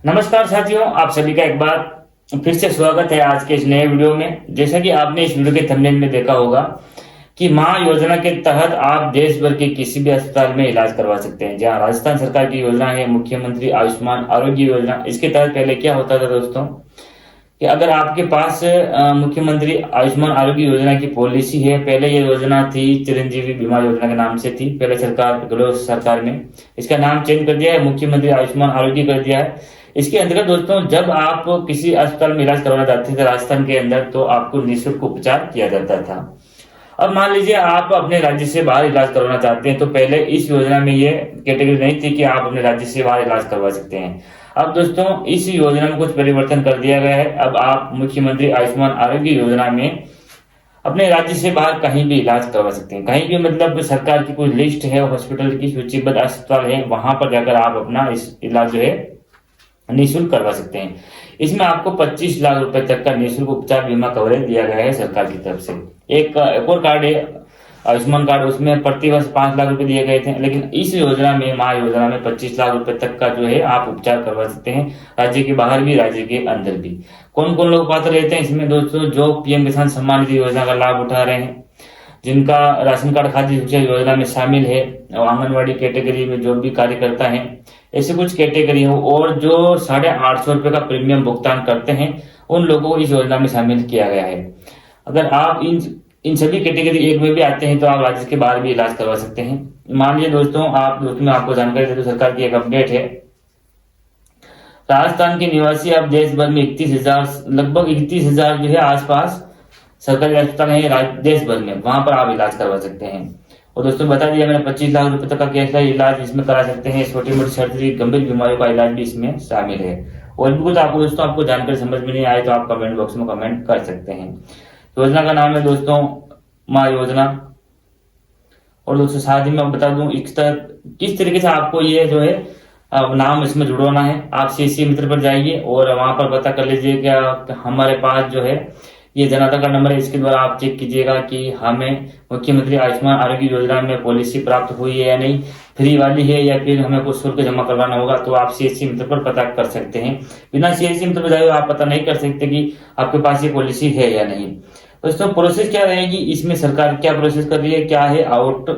नमस्कार साथियों, आप सभी का एक बार फिर से स्वागत है आज के इस नए वीडियो में। जैसा कि आपने इस वीडियो के थंबनेल में देखा होगा कि मां योजना के तहत आप देश भर के किसी भी अस्पताल में इलाज करवा सकते हैं। जहां राजस्थान सरकार की योजना है मुख्यमंत्री आयुष्मान आरोग्य योजना। इसके तहत पहले क्या होता था दोस्तों कि अगर आपके पास मुख्यमंत्री आयुष्मान आरोग्य योजना की पॉलिसी है, पहले ये योजना थी चिरंजीवी बीमा योजना के नाम से थी। पहले सरकार गहलोत सरकार ने इसका नाम चेंज कर दिया है, मुख्यमंत्री आयुष्मान आरोग्य कर दिया है। इसके अंतर्गत दोस्तों जब आप किसी अस्पताल में इलाज करवाना चाहते थे राजस्थान के अंदर, तो आपको निःशुल्क उपचार किया जाता था। अब मान लीजिए आप अपने राज्य से बाहर इलाज करवाना चाहते हैं, तो पहले इस योजना में ये कैटेगरी नहीं थी कि आप अपने राज्य से बाहर इलाज करवा सकते हैं। अब दोस्तों इस योजना में कुछ परिवर्तन कर दिया गया है। अब आप मुख्यमंत्री आयुष्मान आरोग्य योजना में अपने राज्य से बाहर कहीं भी इलाज करवा सकते हैं। कहीं भी मतलब सरकार की कोई लिस्ट है, हॉस्पिटल की सूचीबद्ध अस्पताल है, वहां पर जाकर आप अपना इस इलाज जो है निःशुल्क करवा सकते हैं। इसमें आपको 25 लाख रुपए तक का निःशुल्क उपचार बीमा कवरेज दिया गया है सरकार की तरफ से। एक और कार्ड है आयुष्मान कार्ड, उसमें प्रति वर्ष 5 लाख रुपए दिए गए थे, लेकिन इस योजना में मां योजना में 25 लाख रुपए तक का जो है आप उपचार करवा सकते हैं, राज्य के बाहर भी राज्य के अंदर भी। कौन कौन लोग पात्र रहते हैं इसमें दोस्तों? जो पीएम किसान सम्मान निधि योजना का लाभ उठा रहे हैं, जिनका राशन कार्ड खाद्य सुरक्षा योजना में शामिल है, और आंगनबाड़ी कैटेगरी में जो भी कार्यकर्ता हैं, ऐसे कुछ कैटेगरी हो, और जो 850 रुपए का प्रीमियम भुगतान करते हैं, उन लोगों को इस योजना में शामिल किया गया है। अगर आप इन सभी कैटेगरी एक में भी आते हैं तो आप राज्य के बाहर भी इलाज करवा सकते हैं। मान लीजिए दोस्तों मैं आपको जानकारी दे दूं, सरकार की एक अपडेट है। राजस्थान के निवासी अब देश भर में 31,000 लगभग 31,000 जो है आसपास सरकारी अस्पताल है देश भर में, वहां पर आप इलाज करवा सकते हैं। और दोस्तों बता दिया मैंने 25 लाख रुपए तक का कैशलेस इलाज इसमें करा सकते हैं। छोटी मोटी सर्जरी, गंभीर बीमारियों का इलाज भी इसमें शामिल है। और भी कुछ आपको जानकारी समझ में नहीं आए तो आप कमेंट बॉक्स में कमेंट कर सकते हैं। योजना का नाम है दोस्तों मां योजना। और दोस्तों साथ ही मैं बता दूं किस तरीके से आपको ये जो है नाम इसमें जुड़वाना है। आप सीसी मित्र पर जाइए और वहां पर पता कर लीजिए क्या हमारे पास जो है ये जन आधार कार्ड नंबर है, इसके द्वारा आप चेक कीजिएगा कि हमें मुख्यमंत्री आयुष्मान आरोग्य योजना में पॉलिसी प्राप्त हुई है या नहीं, फ्री वाली है या फिर हमें कुछ शुल्क जमा करवाना होगा। तो आप सीएससी मित्र पर पता कर सकते हैं। बिना सीएससी मित्र पर जाए आप पता नहीं कर सकते कि आपके पास ये पॉलिसी है या नहीं। दोस्तों प्रोसेस क्या रहेगी इसमें, सरकार क्या प्रोसेस कर रही है, क्या है आउट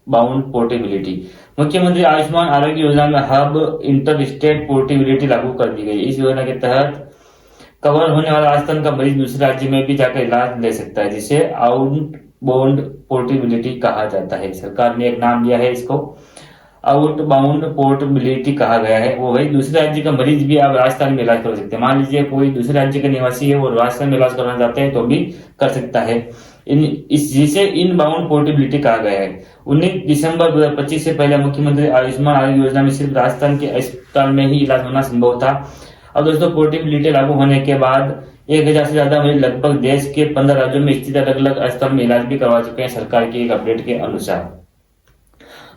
बाउंड पोर्टेबिलिटी। मुख्यमंत्री आयुष्मान आरोग्य योजना में हब इंटर स्टेट पोर्टेबिलिटी लागू कर दी गई। इस योजना के तहत कवर होने वाला राजस्थान का मरीज दूसरे राज्य में भी जाकर इलाज ले सकता है, जिसे आउट बाउंड पोर्टेबिलिटी कहा जाता है। सरकार ने एक नाम दिया है इसको, आउट बाउंड पोर्टेबिलिटी कहा गया है। वो भाई दूसरे राज्य का मरीज भी आप राजस्थान में इलाज कर सकते हैं। मान लीजिए कोई दूसरे राज्य का निवासी है वो राजस्थान में इलाज करना चाहते हैं तो भी कर सकता है। जिसे इन बाउंड पोर्टेबिलिटी कहा गया है। 19 दिसंबर 2025 से पहले मुख्यमंत्री आयुष्मान आरोग्य योजना में सिर्फ राजस्थान के अस्पताल में ही इलाज होना संभव था। अब दोस्तों पोर्टेबिलिटी लागू होने के बाद 1,000 से ज्यादा मरीज लगभग देश के 15 राज्यों में स्थित अलग अलग अस्पताल में इलाज भी करवा चुके हैं सरकार की एक अपडेट के अनुसार।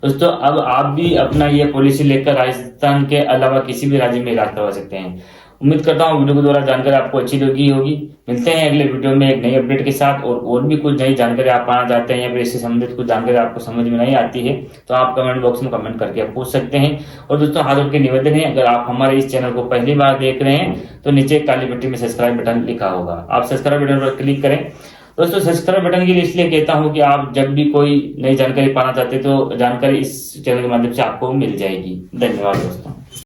दोस्तों अब आप भी अपना ये पॉलिसी लेकर राजस्थान के अलावा किसी भी राज्य में इलाज करवा सकते हैं। उम्मीद करता हूँ वीडियो के द्वारा जानकारी आपको अच्छी लगी होगी। मिलते हैं अगले वीडियो में एक नई अपडेट के साथ। और भी कुछ नई जानकारी आप पाना चाहते हैं या फिर इससे संबंधित कुछ जानकारी आपको समझ में नहीं आती है तो आप कमेंट बॉक्स में कमेंट करके आप पूछ सकते हैं। और दोस्तों हाथ जोड़ के निवेदन है, अगर आप हमारे इस चैनल को पहली बार देख रहे हैं तो नीचे काली पट्टी में सब्सक्राइब बटन लिखा होगा, आप सब्सक्राइब बटन पर क्लिक करें। दोस्तों सब्सक्राइब बटन के लिए इसलिए कहता हूं कि आप जब भी कोई नई जानकारी पाना चाहते हैं तो जानकारी इस चैनल के माध्यम से आपको मिल जाएगी। धन्यवाद दोस्तों।